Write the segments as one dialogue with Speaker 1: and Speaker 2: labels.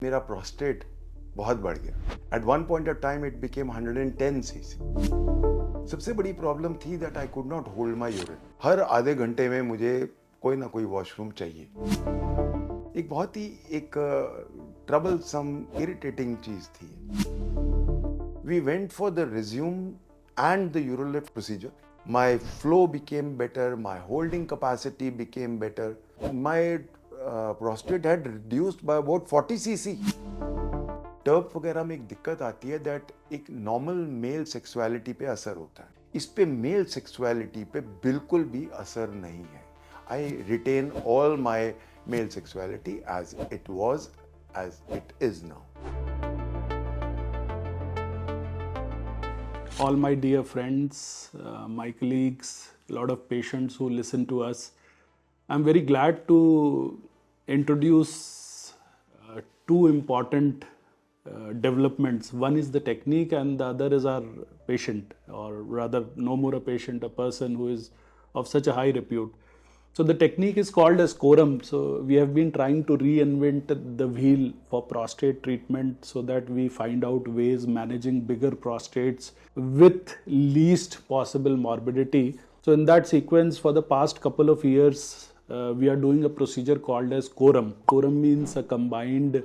Speaker 1: मेरा प्रोस्टेट बहुत बढ़ गया। At one point of time it became 110 CC. सबसे बड़ी प्रॉब्लम थी that I could not hold my urine. हर आधे घंटे में मुझे कोई ना कोई वॉशरूम चाहिए। एक बहुत ही एक ट्रबल सम इरिटेटिंग चीज थी। We went for the Rezum and the urolift procedure. My flow became better, my holding capacity became better. My prostate had reduced by about 40 cc. टर्प वगैरह में एक दिक्कत आती है दैट एक नॉर्मल मेल सेक्सुअलिटी पे असर होता है। इस पे मेल सेक्सुअलिटी पे बिल्कुल भी असर नहीं है। I retain all my male sexuality as it was, as it is now.
Speaker 2: All my dear friends, my colleagues, a lot of patients who listen to us. I'm very glad to introduce two important developments. One is the technique and the other is our patient, or rather no more a patient, a person who is of such a high repute. So the technique is called as Coram. So we have been trying to reinvent the wheel for prostate treatment so that we find out ways managing bigger prostates with least possible morbidity. So in that sequence, for the past couple of years, we are doing a procedure called as Coram. Coram means a combined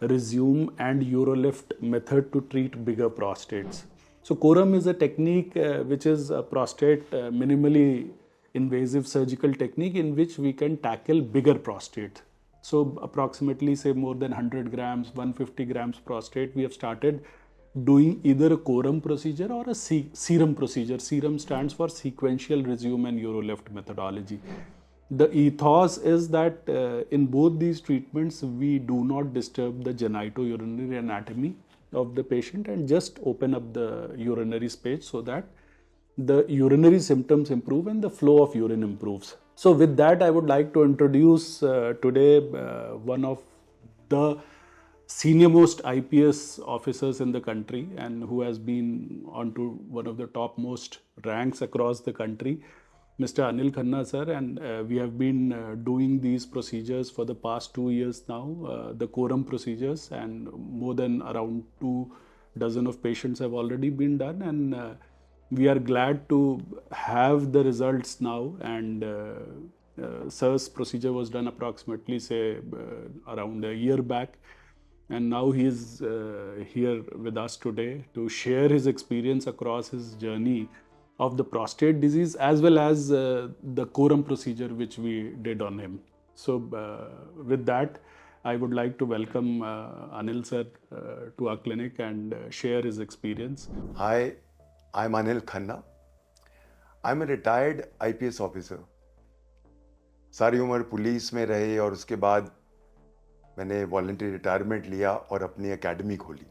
Speaker 2: resume and urolift method to treat bigger prostates. So Coram is a technique which is a prostate minimally invasive surgical technique in which we can tackle bigger prostate. So approximately say more than 100 grams, 150 grams prostate, we have started doing either a Coram procedure or a serum procedure. Serum stands for sequential resume and urolift methodology. The ethos is that in both these treatments, we do not disturb the genitourinary anatomy of the patient and just open up the urinary space so that the urinary symptoms improve and the flow of urine improves. So with that, I would like to introduce today one of the senior most IPS officers in the country and who has been onto one of the topmost ranks across the country, Mr. Anil Khanna sir, and we have been doing these procedures for the past 2 years now, the Coram procedures, and more than around 2 dozen of patients have already been done, and we are glad to have the results now. And sir's procedure was done approximately say around a year back, and now he is here with us today to share his experience across his journey of the prostate disease as well as the Coram procedure which we did on him. So with that, I would like to welcome Anil sir to our clinic and share his experience.
Speaker 1: Hi, I'm Anil Khanna. I'm a retired IPS officer. सारी उम्र police में रहे और उसके बाद मैंने voluntary retirement लिया और अपनी एकेडमी खोली,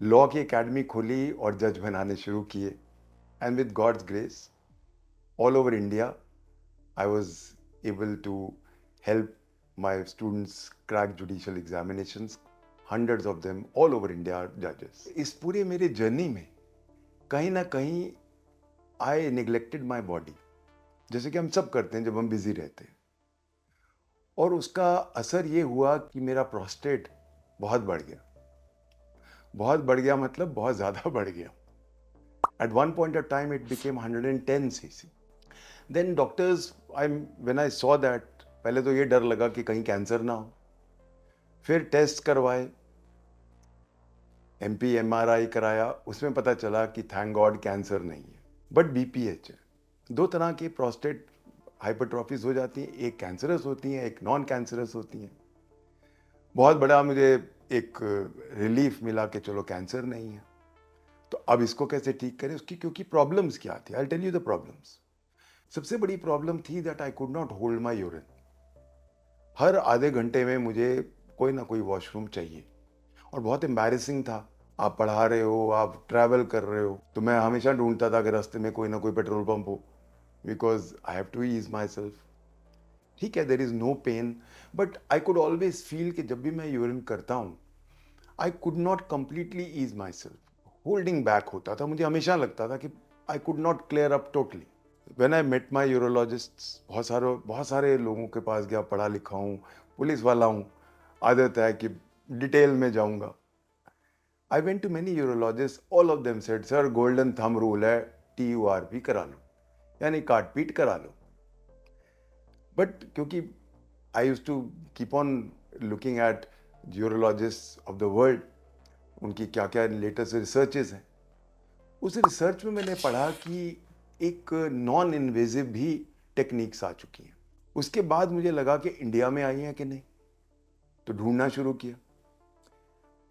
Speaker 1: लॉ की एकेडमी खोली और जज बनाने शुरू किए। And with God's grace all over India I was able to help my students crack judicial examinations, hundreds of them all over India are जजेस। इस पूरे मेरे जर्नी में कहीं ना कहीं आई निगलेक्टेड माई बॉडी, जैसे कि हम सब करते हैं जब हम बिजी रहते हैं। और उसका असर ये हुआ कि मेरा प्रोस्टेट बहुत बढ़ गया। बहुत बढ़ गया मतलब बहुत ज़्यादा बढ़ गया। At one point of time it became 110 cc. Then doctors, when I saw that, पहले तो ये डर लगा कि कहीं कैंसर ना हो। फिर टेस्ट करवाए, MP MRI कराया, उसमें पता चला कि थैंक गॉड कैंसर नहीं है बट BPH है। 2 तरह की प्रोस्टेट हाइपरट्रॉफीज हो जाती हैं, एक कैंसरस होती हैं, एक नॉन कैंसरस होती हैं। बहुत बड़ा मुझे एक रिलीफ मिला कि चलो कैंसर नहीं है। तो अब इसको कैसे ठीक करें, उसकी क्योंकि प्रॉब्लम्स क्या थी, I tell you the problems. सबसे बड़ी प्रॉब्लम थी that I could not hold my urine. हर आधे घंटे में मुझे कोई ना कोई वॉशरूम चाहिए और बहुत एम्बैरेसिंग था। आप पढ़ा रहे हो, आप ट्रैवल कर रहे हो, तो मैं हमेशा ढूंढता था कि रास्ते में कोई ना कोई पेट्रोल पंप हो, because I have to ease myself. ठीक है, there is no pain, but I could always feel कि जब भी मैं यूरिन करता हूँ I could not completely ease myself, holding back होता था। मुझे हमेशा लगता था कि I could not clear up totally. When I met my urologist, बहुत सारे लोगों के पास गया, पढ़ा लिखा हूँ, पुलिस वाला हूँ, आदत है कि डिटेल में जाऊंगा. I went to many urologists. All of them said, sir, golden thumb rule है, TUR भी करा लो, यानी काट पीट करा लो. But क्योंकि I used to keep on looking at urologists of the world, उनकी क्या क्या लेटेस्ट रिसर्चेस हैं, उस रिसर्च में मैंने पढ़ा कि एक नॉन इन्वेजिव भी टेक्निक्स आ चुकी हैं. उसके बाद मुझे लगा कि इंडिया में आई हैं कि नहीं, तो ढूंढना शुरू किया.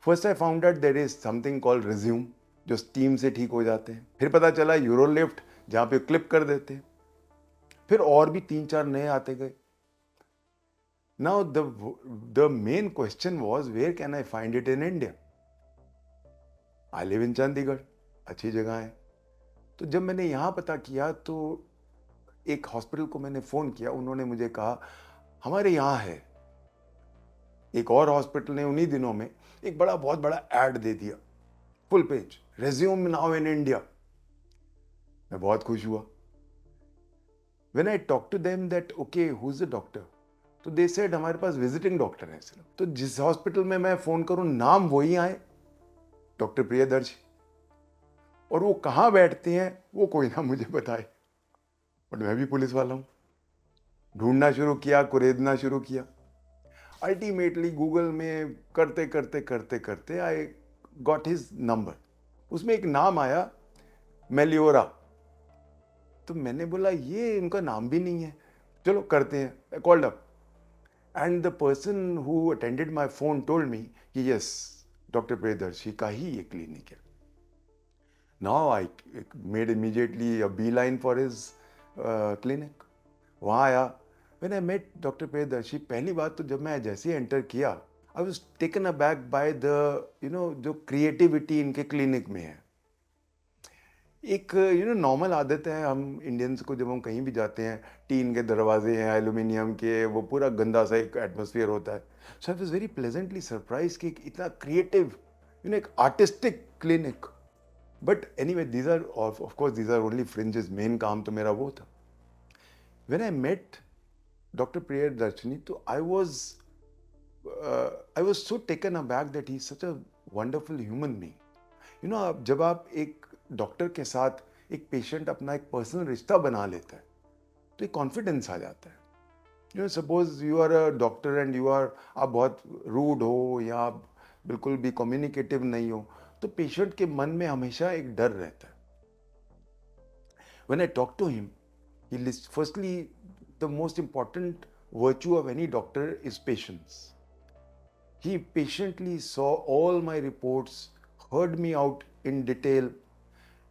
Speaker 1: First I found out there is something called Rezum, जो स्टीम से ठीक हो जाते हैं. फिर पता चला यूरोलिफ्ट, जहाँ पे क्लिप कर देते हैं. फिर और भी 3-4 नए आते गए. Now the main question was, where can I find it in India? I live in Chandigarh, अच्छी जगह है. तो जब मैंने यहाँ पता किया तो एक हॉस्पिटल को मैंने फ़ोन किया. उन्होंने मुझे कहा हमारे यहाँ है. एक और हॉस्पिटल ने उन्हीं दिनों में एक बहुत बड़ा ऐड दे दिया, full page, Rezum now in India. मैं बहुत खुश हुआ. When I talk to them that okay who is the doctor, तो दे सेड हमारे पास विजिटिंग डॉक्टर है सिर्फ. तो जिस हॉस्पिटल में मैं फ़ोन करूं नाम वही आए, डॉक्टर प्रियदर्शी. और वो कहाँ बैठते हैं वो कोई ना मुझे बताए. बट मैं भी पुलिस वाला हूँ. ढूंढना शुरू किया, कुरेदना शुरू किया. अल्टीमेटली गूगल में करते करते करते करते आई गॉट हिज नंबर. उसमें एक नाम आया, मेलियोरा. तो मैंने बोला ये इनका नाम भी नहीं है, चलो करते हैं. I called up and the person who attended my phone told me कि यस, डॉक्टर प्रियदर्शी का ही ये क्लिनिक है. Now I made immediately a beeline for his clinic. वहाँ आया. When I met Dr. Priyadarshi, पहली बात तो जब मैं जैसे ही एंटर किया, I was taken aback by the, जो क्रिएटिविटी इनके क्लिनिक में है. एक नॉर्मल आदत है हम इंडियंस को, जब हम कहीं भी जाते हैं, टीन के दरवाजे हैं, एल्यूमिनियम के, वो पूरा गंदा सा एक एटमोसफियर होता है. So I was very pleasantly surprise कि इतना क्रिएटिव, एक artistic clinic. But anyway, these are of course these are only fringes. Main काम तो मेरा वो था. When I met Dr. Priyadarshini, तो I was so taken aback that he is such a wonderful human being. जब आप एक doctor के साथ एक पेशेंट अपना एक पर्सनल रिश्ता बना लेता है तो एक कॉन्फिडेंस आ जाता है. Suppose you are a doctor and आप बहुत रूड हो या आप बिल्कुल भी कम्युनिकेटिव नहीं हो, तो पेशेंट के मन में हमेशा एक डर रहता है. When I talked to him, firstly, the most important virtue of any doctor is patience. He patiently saw all my reports, heard me out in detail,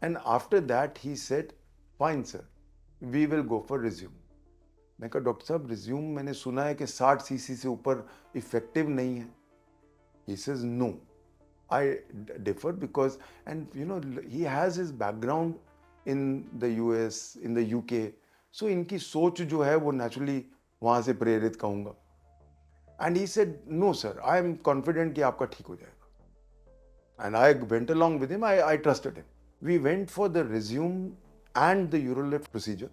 Speaker 1: and after that he said, fine sir, we will go for resume. मैं कहा doctor साहब, resume मैंने सुना है कि 60 CC से ऊपर effective नहीं है. He says no, I differ because, and he has his background in the US, in the UK. सो इनकी सोच जो है वो नेचुरली वहाँ से प्रेरित कहूँगा. And he said no sir, I am confident कि आपका ठीक हो जाएगा. And I went along with him, I trusted him. We went for the Rezum and the UroLift procedure.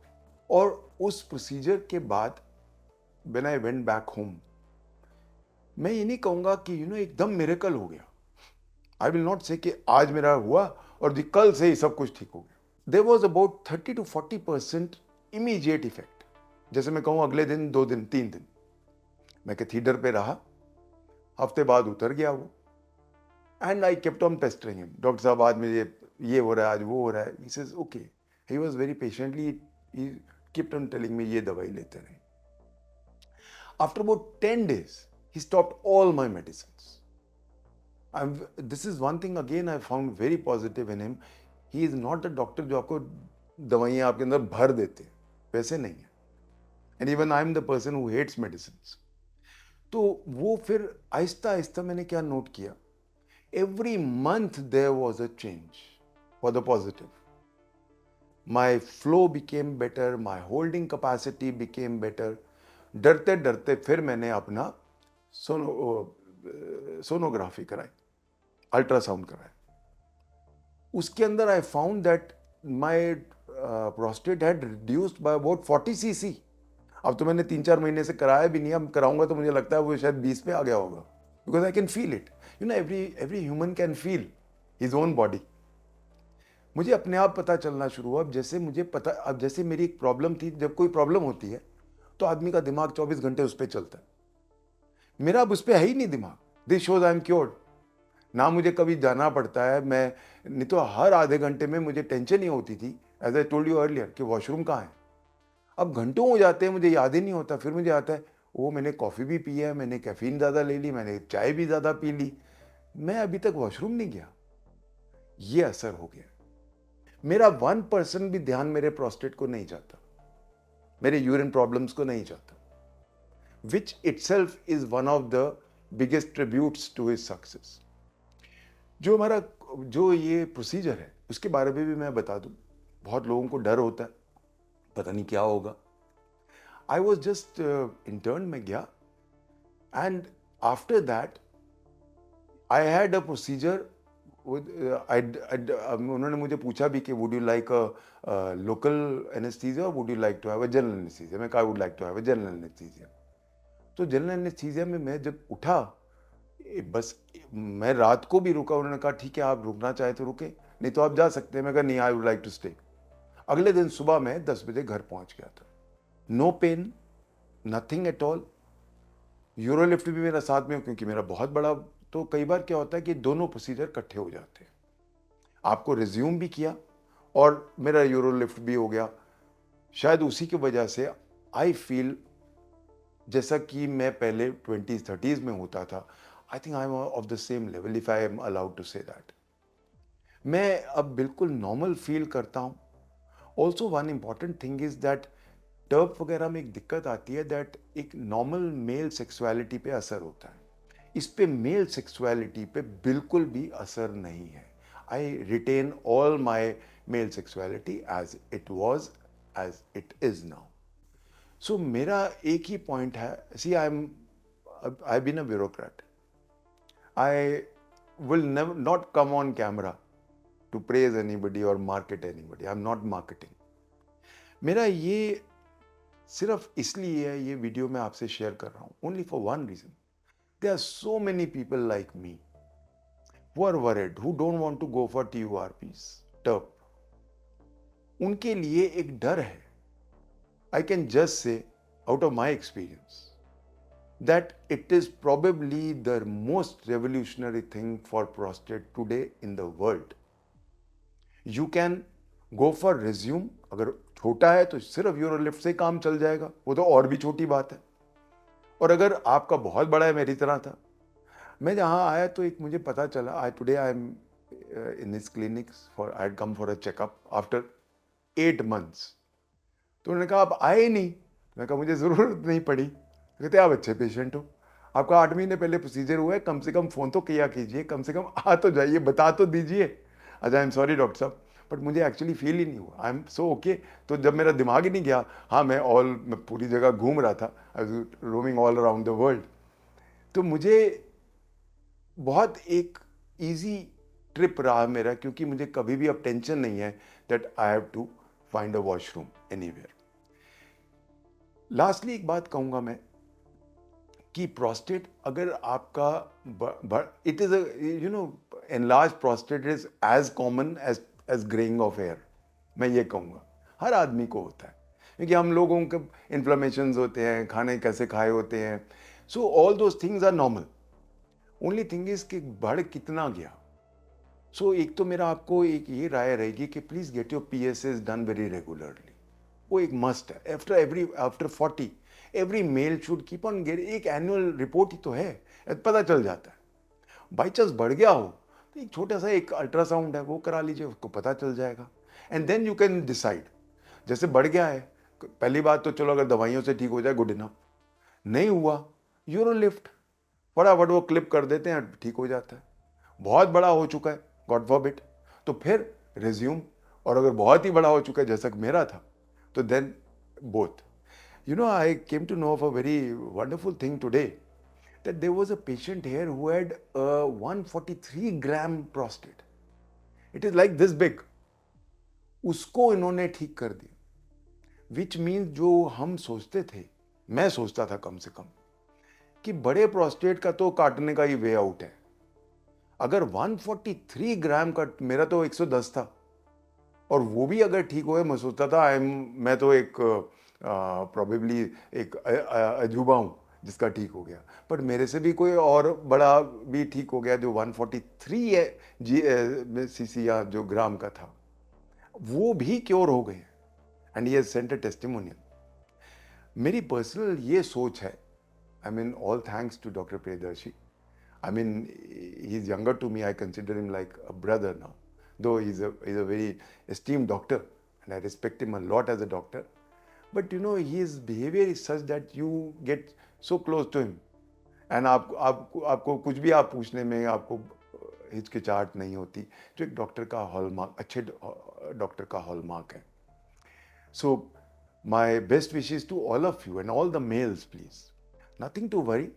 Speaker 1: और उस प्रोसीजर के बाद when I went back home, मैं ये नहीं कहूँगा कि एकदम मिरेकल हो गया. आई विल नॉट से कि आज मेरा हुआ और कल से ही सब कुछ ठीक हो गया. There was about 30 to 40% immediate effect. जैसे मैं कहूँ अगले दिन, 2 दिन, 3 दिन मैं कैथीडर पे रहा, हफ्ते बाद उतर गया वो. And I kept on pestering him, doctor साहब आज मुझे ये हो रहा है, आज वो हो रहा है. He says okay. He was very patiently, he kept on telling me ये दवाई लेते रहे. After about 10 days he stopped all my medicines. This is one thing again I found very positive in him. He is not a doctor जो आपको दवाइयाँ आपके अंदर भर देते हैं, वैसे नहीं है. And even I am the person who hates medicine. तो वो फिर आहिस्ता आहिस्ता मैंने क्या नोट किया, every month there was a change for the positive. My flow became better, my holding capacity became better. डरते डरते फिर मैंने अपना सोनोग्राफी कराई, अल्ट्रासाउंड कराया. उसके अंदर I found that my prostate had reduced by about 40 cc. अब तो मैंने 3-4 महीने से कराया भी नहीं, अब कराऊंगा तो मुझे लगता है वो शायद 20 पे आ गया होगा. because I can feel it. You know, every human can feel his own body. मुझे अपने आप पता चलना शुरू हुआ। अब जैसे मेरी एक प्रॉब्लम थी, जब कोई प्रॉब्लम होती है तो आदमी का दिमाग 24 घंटे उस पर चलता है। मेरा अब उस पर है ही नहीं दिमाग। This shows I am cured. ना मुझे कभी जाना पड़ता है, मैं नहीं तो हर आधे घंटे में मुझे टेंशन ही होती थी, as I told you earlier, कि वॉशरूम कहाँ है। अब घंटों हो जाते हैं, मुझे याद ही नहीं होता। फिर मुझे आता है, वो मैंने कॉफ़ी भी पी है, मैंने कैफीन ज़्यादा ले ली, मैंने चाय भी ज़्यादा पी ली, मैं अभी तक वॉशरूम नहीं गया। ये असर हो गया। मेरा 1% भी ध्यान मेरे प्रोस्टेट को नहीं जाता, मेरे यूरिन प्रॉब्लम्स को नहीं जाता, which itself is one of the biggest tributes to his success. जो ये प्रोसीजर है उसके बारे में भी मैं बता दूं। बहुत लोगों को डर होता है, पता नहीं क्या होगा। आई वॉज जस्ट इंटर्न में गया, and after that I had a procedure. उन्होंने मुझे पूछा भी कि would you like a local anaesthesia और would you like to have a general anaesthesia. मैं कहा, I would like to have a general anaesthesia. तो जनरल एनेस्थीसिया में मैं जब उठा, बस मैं रात को भी रुका। उन्होंने कहा, ठीक है, आप रुकना चाहे तो रुके, नहीं तो आप जा सकते हैं। मैं कहा, नहीं, I would like to stay. अगले दिन सुबह मैं 10 बजे घर पहुंच गया था। No pain, nothing at all. UroLift भी मेरा साथ में, क्योंकि मेरा बहुत बड़ा, तो कई बार क्या होता है कि दोनों प्रोसीजर इकट्ठे हो जाते हैं। आपको रिज्यूम भी किया और मेरा यूरोलिफ्ट भी हो गया। शायद उसी की वजह से आई फील जैसा कि मैं पहले 20s-30s में होता था। I think I am of the same level, if I am allowed to say that. मैं अब बिल्कुल नॉर्मल फील करता हूँ। Also one important thing is that TURP वगैरह में एक दिक्कत आती है, दैट एक नॉर्मल मेल सेक्सुअलिटी पे असर होता है। इस पे मेल सेक्सुअलिटी पे बिल्कुल भी असर नहीं है। I retain all my male sexuality as it was, as it is now. So मेरा एक ही पॉइंट है, see I been a bureaucrat. I will never not come on camera to praise anybody or market anybody. I'm not marketing. मेरा ये सिर्फ इसलिए है, ये वीडियो मैं आपसे शेयर कर रहा हूँ, only for one reason. There are so many people like me who are worried, who don't want to go for TURPs, TURP. उनके लिए एक डर है. I can just say out of my experience that it is probably the most revolutionary thing for prostate today in the world. You can go for resume. अगर छोटा है तो सिर्फ यूरोलिफ्ट से काम चल जाएगा, वो तो और भी छोटी बात है। और अगर आपका बहुत बड़ा है, मेरी तरह था, मैं जहाँ आया तो एक मुझे पता चला, I am in this clinics for, I had come for a checkup after 8 months. तो उन्होंने कहा, आप आए नहीं। मैं कहा, मुझे ज़रूरत नहीं पड़ी। कहते, आप अच्छे पेशेंट हो, आपका 8 महीने पहले प्रोसीजर हुआ है, कम से कम फ़ोन तो किया कीजिए, कम से कम आ तो जाइए, बता तो दीजिए। अच्छा, आई एम सॉरी डॉक्टर साहब, बट मुझे एक्चुअली फील ही नहीं हुआ, आई एम सो ओके। तो जब मेरा दिमाग ही नहीं गया, हाँ, मैं पूरी जगह घूम रहा था, I was roaming all around the world. तो मुझे बहुत एक ईजी ट्रिप रहा मेरा, क्योंकि मुझे कभी भी अब टेंशन नहीं है that I have to find a washroom anywhere. Lastly एक बात कहूँगा मैं कि प्रोस्टेट अगर आपका it is enlarge prostate is as common as graying of hair. मैं ये कहूँगा हर आदमी को होता है, क्योंकि हम लोगों के इन्फ्लेमेशंस होते हैं, खाने कैसे खाए होते हैं, so all those things are normal. Only thing is कि बढ़ कितना गया। सो एक तो मेरा आपको एक ये राय रहेगी कि please get your PSAs done very regularly. वो एक मस्ट है। After 40 every male should keep on get, एक एनुअल रिपोर्ट ही तो है, पता चल जाता है। बाई चांस बढ़ गया हो तो एक छोटा सा एक अल्ट्रासाउंड है, वो करा लीजिए, उसको पता चल जाएगा, and then you can decide. जैसे बढ़ गया है, पहली बात तो चलो अगर दवाइयों से ठीक हो जाए, गुड इनफ। नहीं हुआ, यूरोलिफ्ट फटाफट वो क्लिप कर देते हैं, ठीक हो जाता है। बहुत बड़ा हो चुका है, गॉड फॉरबिड, तो फिर रिज्यूम। और अगर बहुत ही बड़ा हो चुका है जैसा कि मेरा था, तो then both. I came to know of a very wonderful thing today, that there was a patient here who had a 143-gram prostate. It is like this big. उसको इन्होंने ठीक कर दिया, which means जो हम सोचते थे, मैं सोचता था कम से कम, कि बड़े प्रोस्टेट का तो काटने का ही वे आउट है। अगर 143 ग्राम का, मेरा तो 110 था, और वो भी अगर ठीक हो गया, मैं सोचता था मैं तो एक प्रोबेबली एक अजूबा हूँ जिसका ठीक हो गया, बट मेरे से भी कोई और बड़ा भी ठीक हो गया जो 143 है सीसी या जो ग्राम का था, वो भी क्योर हो गए, and he has sent a testimonial. मेरी पर्सनल ये सोच है, I mean all thanks to doctor Priyadarshi. I mean, he's younger to me. I consider him like a brother now, though he's a very esteemed doctor, and I respect him a lot as a doctor. But you know, his behavior is such that you get so close to him, and आपको कुछ भी आप पूछने में आपको हिचकिचाहट नहीं होती, जो एक डॉक्टर का हॉलमार्क, अच्छे डॉक्टर का हॉलमार्क है। So, my best wishes to all of you and all the males, please. Nothing to worry.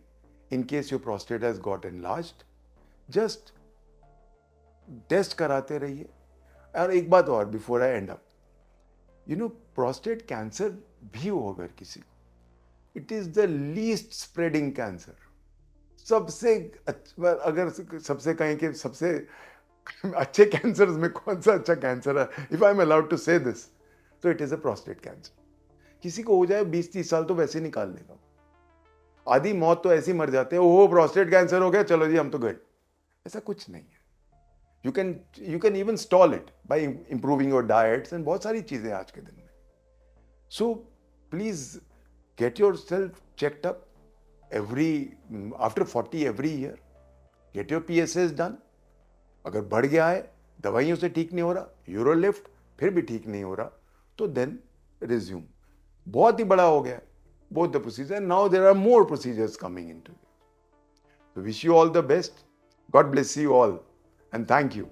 Speaker 1: In case your prostate has got enlarged, just test कराते रहिए। और एक बात और before I end up, you know, prostate cancer भी हो अगर किसी को, it is the least spreading cancer. सबसे अगर सबसे कहें कि सबसे अच्छे कैंसर में कौन सा अच्छा कैंसर है, if I am allowed to say this, तो it is a prostate cancer. किसी को हो जाए 20-30 साल तो वैसे निकाल लेगा, आधी मौत तो ऐसी मर जाते हैं, ओह प्रोस्टेट कैंसर हो गया, चलो जी हम तो गए। ऐसा कुछ नहीं है। You can even stall it by improving your diets and बहुत सारी चीजें आज के दिन में। So please get your self checked up after 40 every year. Gate your PSAs done. अगर बढ़ गया है, दवाइयों से ठीक नहीं हो रहा, यूरोलिफ्ट फिर भी ठीक नहीं हो रहा, तो देन रिज्यूम। बहुत ही बड़ा हो गया both the procedures, and now there are more procedures coming into it. So wish you all the best. God bless you all, and thank you.